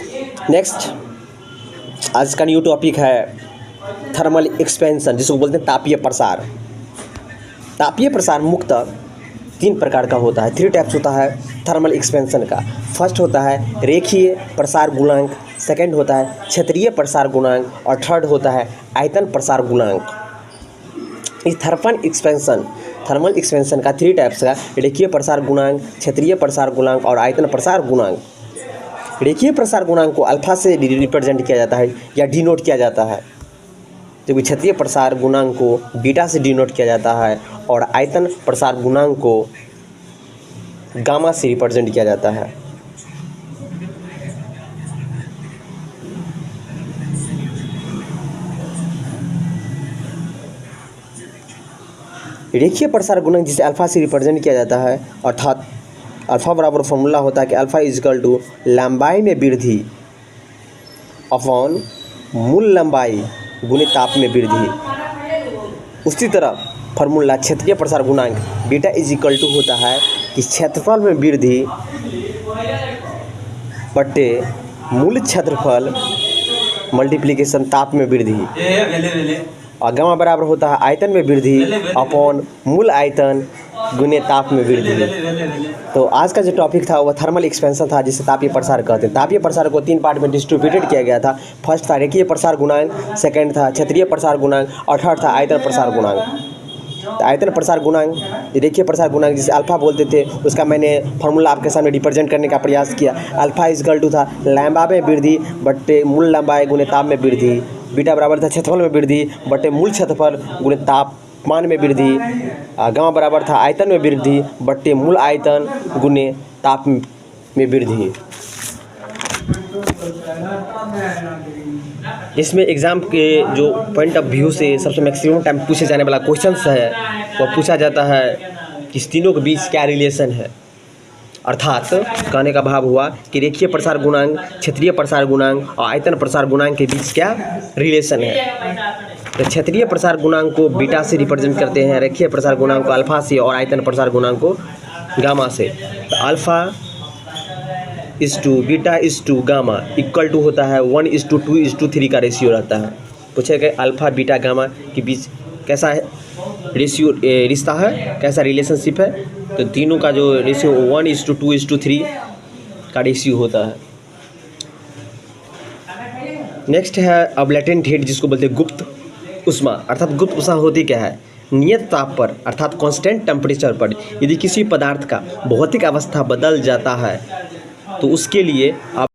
Next आज का new topic है थर्मल एक्सपेंशन, जिसको बोलते हैं तापीय प्रसार। तापीय प्रसार मुख्यतः 3 प्रकार का होता है, 3 टाइप्स होता है थर्मल एक्सपेंशन का। फर्स्ट होता है रेखीय प्रसार गुणांक, सेकंड होता है क्षेत्रीय प्रसार गुणांक और थर्ड होता है आयतन प्रसार गुणांक। इस थर्मल एक्सपेंशन का 3 टाइप्स का रेखीय प्रसार गुणांक, क्षेत्रीय प्रसार गुणांक और आयतन प्रसार गुणांक। रेखीय प्रसार गुणांक को अल्फा से रिप्रेजेंट किया जाता है या डिनोट किया जाता है, जबकि क्षेत्रीय प्रसार गुणांक को बीटा से डिनोट किया जाता है और आयतन प्रसार गुणांक को गामा से रिप्रेजेंट किया जाता है। रेखीय प्रसार गुणांक जिसे अल्फा से रिप्रेजेंट किया जाता है, अर्थात अल्फा बराबर फॉर्मूला होता है कि अल्फा इजकल टू लंबाई में वृद्धि अपॉन मूल लंबाई गुणित ताप में वृद्धि। उसी तरह फार्मूला क्षेत्रीय प्रसार गुणांक बीटा इज इक्वल टू होता है कि क्षेत्रफल में वृद्धि बट्टे मूल क्षेत्रफल मल्टीप्लिकेशन ताप में वृद्धि, और गामा बराबर होता है आयतन में वृद्धि अपॉन मूल आयतन गुने ताप में वृद्धि। तो आज का जो टॉपिक था वह थर्मल एक्सपेंशन था, जिसे तापीय प्रसार कहते हैं। तापीय प्रसार को 3 पार्ट में डिस्ट्रीब्यूटेड किया गया था। फर्स्ट था रेखीय प्रसार गुणांक, सेकंड था क्षेत्रीय प्रसार गुणांक और थर्ड था आयतन प्रसार गुणांक। तो आयतन प्रसार गुणांक, रेखीय प्रसार गुणांक जिसे अल्फा बोलते थे, उसका मैंने फार्मूला आपके सामने रिप्रेजेंट करने का प्रयास किया। अल्फा इजकल टू था लंबा में वृद्धि बट्टे मूल लंबाई गुने ताप में वृद्धि। बीटा बराबर था क्षेत्रफल में वृद्धि बट्टे मूल क्षेत्रफल गुणे तापमान में वृद्धि। गामा बराबर था आयतन में वृद्धि बट्टे मूल आयतन गुने ताप में वृद्धि। इसमें एग्ज़ाम के जो पॉइंट ऑफ व्यू से सबसे मैक्सिमम टाइम पूछे जाने वाला क्वेश्चंस है वो पूछा जाता है कि इस तीनों के बीच क्या रिलेशन है। अर्थात कहने का भाव हुआ कि रेखीय प्रसार गुणांक, क्षेत्रीय प्रसार गुणांक और आयतन प्रसार गुणांक के बीच क्या रिलेशन है। तो क्षेत्रीय प्रसार गुणांक को बीटा से रिप्रेजेंट करते हैं, रेखीय प्रसार गुणांक को अल्फा से और आयतन प्रसार गुणांक को गामा से। तो alpha is to beta is to gamma equal to होता है 1:2:3 का रेशियो रहता है। पूछेगा अल्फा बीटा गामा के बीच कैसा है रेशियो, रिश्ता है, कैसा रिलेशनशिप है। तो तीनों का जो रेशियो 1:2:3 का रेशियो होता है। नेक्स्ट है अब लेटेंट हीट, जिसको बोलते हैं गुप्त उष्मा। अर्थात गुप्त उष्मा होती क्या है? नियत ताप पर अर्थात कांस्टेंट टेम्परेचर पर यदि किसी पदार्थ का भौतिक अवस्था बदल जाता है तो उसके लिए आप